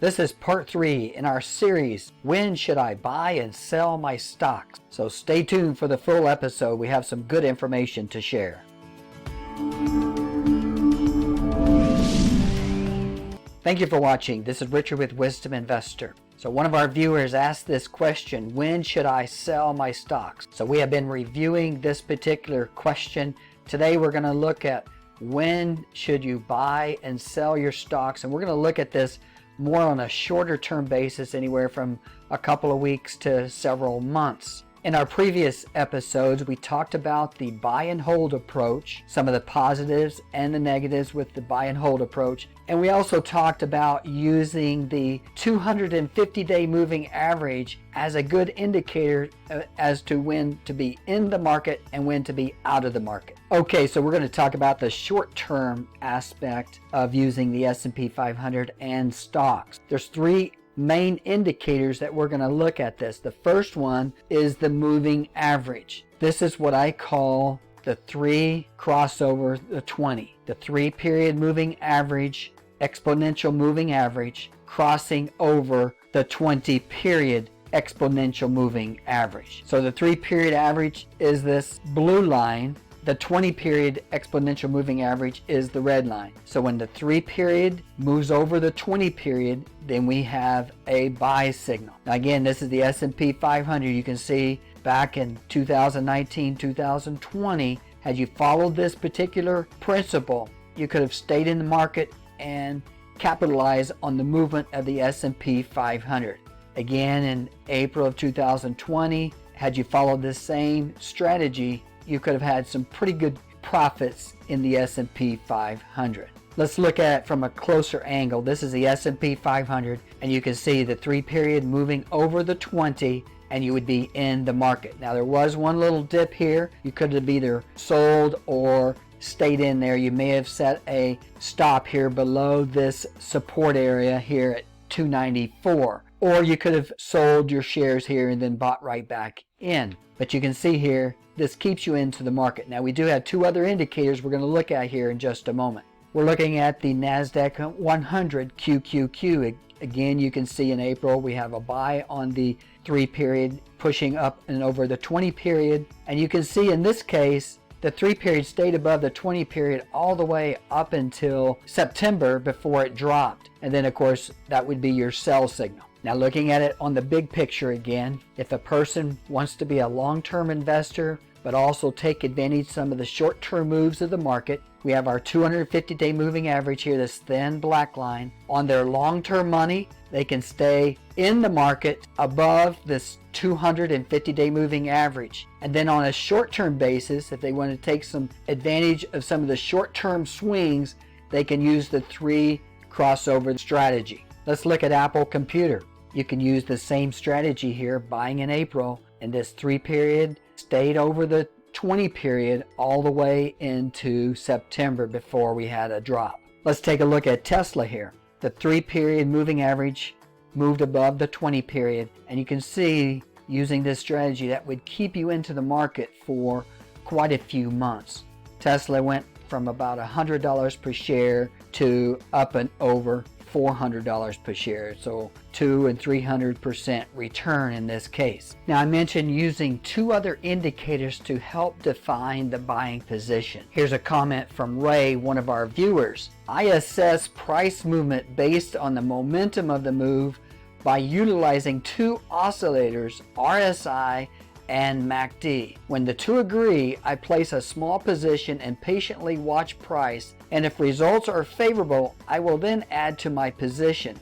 This is part 3 in our series, When Should I Buy and Sell My Stocks? So stay tuned for the full episode. We have some good information to share. Thank you for watching. This is Richard with Wisdom Investor. So one of our viewers asked this question, when should I sell my stocks? So we have been reviewing this particular question. Today we're going to look at when should you buy and sell your stocks, and we're going to look at this more on a shorter term basis, anywhere from a couple of weeks to several months. In our previous episodes, we talked about the buy and hold approach, some of the positives and the negatives with the buy and hold approach. And we also talked about using the 250-day moving average as a good indicator as to when to be in the market and when to be out of the market. Okay, so we're going to talk about the short-term aspect of using the S&P 500 and stocks. There's three main indicators that we're going to look at this. The first one is the moving average. This is what I call the 3 crossover the 20. The 3-period moving average, exponential moving average, crossing over the 20-period exponential moving average. So the 3-period average is this blue line. The 20-period exponential moving average is the red line. So when the 3-period moves over the 20-period, then we have a buy signal. Now again, this is the S&P 500. You can see back in 2019, 2020, had you followed this particular principle, you could have stayed in the market and capitalized on the movement of the S&P 500. Again, in April of 2020, had you followed this same strategy, you could have had some pretty good profits in the S&P 500. Let's look at it from a closer angle. This is the S&P 500, and you can see the 3-period moving over the 20, and you would be in the market. Now there was one little dip here. You could have either sold or stayed in there. You may have set a stop here below this support area here at 294. Or you could have sold your shares here and then bought right back in. But you can see here, this keeps you into the market. Now we do have two other indicators we're going to look at here in just a moment. We're looking at the NASDAQ 100 QQQ. Again, you can see in April we have a buy on the 3-period pushing up and over the 20-period. And you can see in this case, the 3-period stayed above the 20-period all the way up until September before it dropped. And then of course, that would be your sell signal. Now looking at it on the big picture again, if a person wants to be a long-term investor, but also take advantage of some of the short-term moves of the market, we have our 250-day moving average here, this thin black line. On their long-term money, they can stay in the market above this 250-day moving average. And then on a short-term basis, if they want to take some advantage of some of the short-term swings, they can use the 3 crossover strategy. Let's look at Apple Computer. You can use the same strategy here, buying in April, and this 3-period stayed over the 20-period all the way into September before we had a drop. Let's take a look at Tesla here. The 3-period moving average moved above the 20-period, and you can see using this strategy that would keep you into the market for quite a few months. Tesla went from about $100 per share to up and over $400 per share, so 200 and 300% return in this case. Now I mentioned using two other indicators to help define the buying position. Here's a comment from Ray, one of our viewers. I assess price movement based on the momentum of the move by utilizing two oscillators, RSI and MACD. When the two agree, I place a small position and patiently watch price, and if results are favorable, I will then add to my position.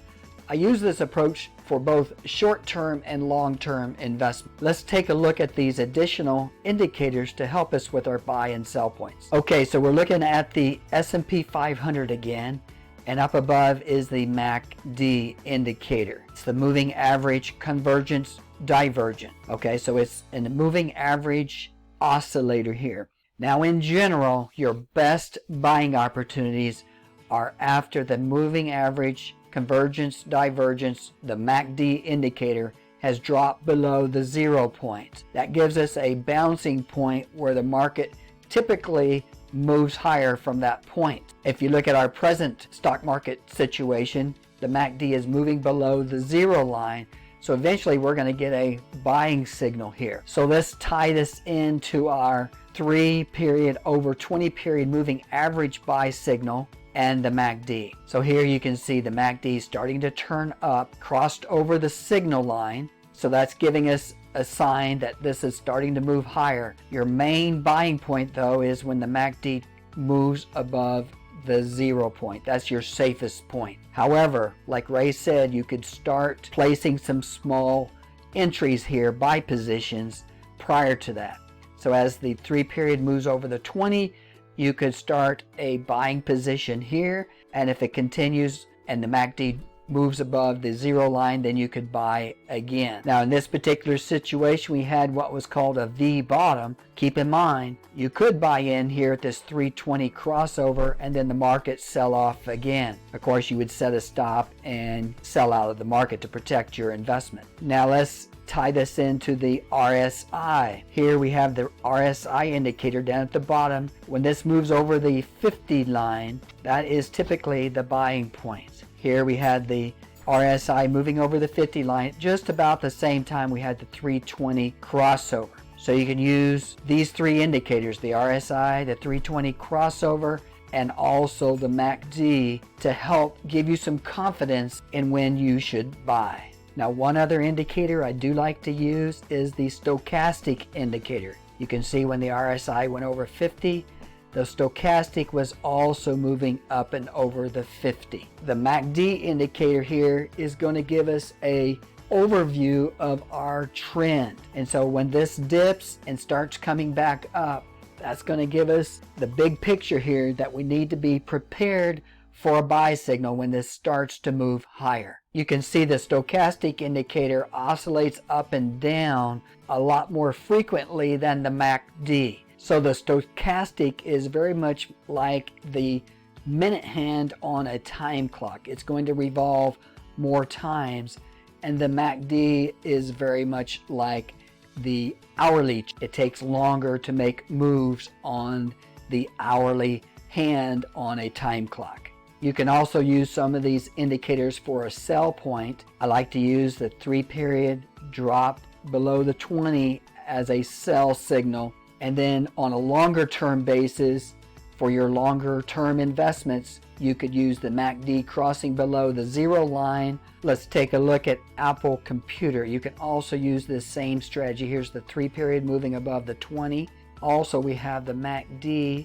I use this approach for both short-term and long-term investment. Let's take a look at these additional indicators to help us with our buy and sell points. Okay, so we're looking at the S&P 500 again, and up above is the MACD indicator. It's the moving average convergence divergent. Okay, so it's in the moving average oscillator here. Now in general, your best buying opportunities are after the moving average convergence divergence, the MACD indicator, has dropped below the 0 point. That gives us a bouncing point where the market typically moves higher from that point. If you look at our present stock market situation, the MACD is moving below the 0 line. So eventually we're going to get a buying signal here. So let's tie this into our 3 period over 20 period moving average buy signal and the MACD. So here you can see the MACD starting to turn up, crossed over the signal line. So that's giving us a sign that this is starting to move higher. Your main buying point though is when the MACD moves above the 0 point. That's your safest point. However, like Ray said, you could start placing some small entries here, buy positions prior to that. So as the 3 period moves over the 20, you could start a buying position here, and if it continues and the MACD moves above the 0 line, then you could buy again. Now in this particular situation, we had what was called a V bottom. Keep in mind, you could buy in here at this 320 crossover and then the market sell off again. Of course, you would set a stop and sell out of the market to protect your investment. Now let's tie this into the RSI. Here we have the RSI indicator down at the bottom. When this moves over the 50 line, that is typically the buying point. Here we had the RSI moving over the 50 line just about the same time we had the 320 crossover. So you can use these 3 indicators, the RSI, the 320 crossover, and also the MACD to help give you some confidence in when you should buy. Now one other indicator I do like to use is the Stochastic Indicator. You can see when the RSI went over 50, the stochastic was also moving up and over the 50. The MACD indicator here is going to give us a overview of our trend. And so when this dips and starts coming back up, that's going to give us the big picture here that we need to be prepared for a buy signal when this starts to move higher. You can see the stochastic indicator oscillates up and down a lot more frequently than the MACD. So the stochastic is very much like the minute hand on a time clock. It's going to revolve more times, and the MACD is very much like the hourly. It takes longer to make moves on the hourly hand on a time clock. You can also use some of these indicators for a sell point. I like to use the 3 period drop below the 20 as a sell signal. And then on a longer term basis, for your longer term investments, you could use the MACD crossing below the 0 line. Let's take a look at Apple Computer. You can also use this same strategy. Here's the 3 period moving above the 20. Also, we have the MACD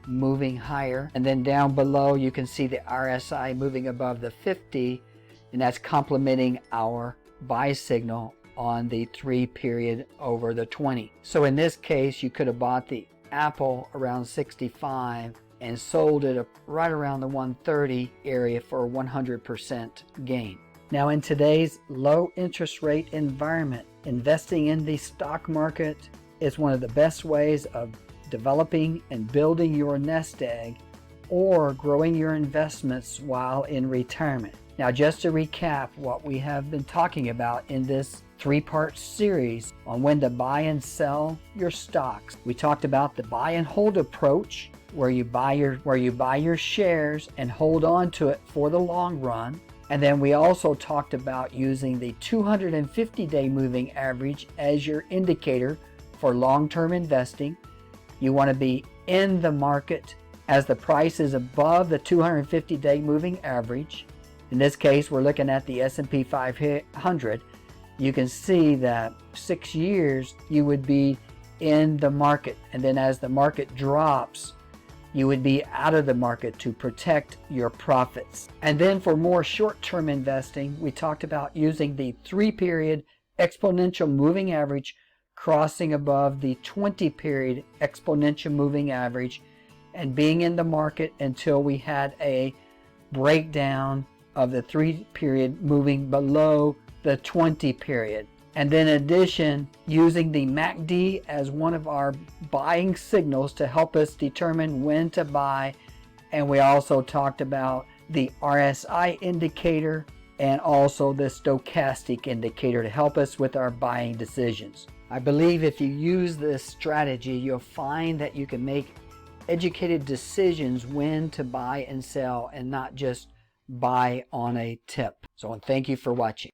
moving higher. And then down below, you can see the RSI moving above the 50, and that's complementing our buy signal on the 3 period over the 20. So in this case, you could have bought the Apple around 65 and sold it right around the 130 area for a 100% gain. Now in today's low interest rate environment, investing in the stock market is one of the best ways of developing and building your nest egg or growing your investments while in retirement. Now just to recap what we have been talking about in this 3-part series on when to buy and sell your stocks. We talked about the buy and hold approach, where you buy your shares and hold on to it for the long run. And then we also talked about using the 250-day moving average as your indicator for long-term investing. You want to be in the market as the price is above the 250-day moving average. In this case, we're looking at the S&P 500. You can see that 6 years you would be in the market, and then as the market drops, you would be out of the market to protect your profits. And then for more short-term investing, we talked about using the 3 period exponential moving average crossing above the 20 period exponential moving average and being in the market until we had a breakdown of the 3 period moving below the 20 period. And then in addition, using the MACD as one of our buying signals to help us determine when to buy. And we also talked about the RSI indicator and also the stochastic indicator to help us with our buying decisions. I believe if you use this strategy, you'll find that you can make educated decisions when to buy and sell and not just buy on a tip. So thank you for watching.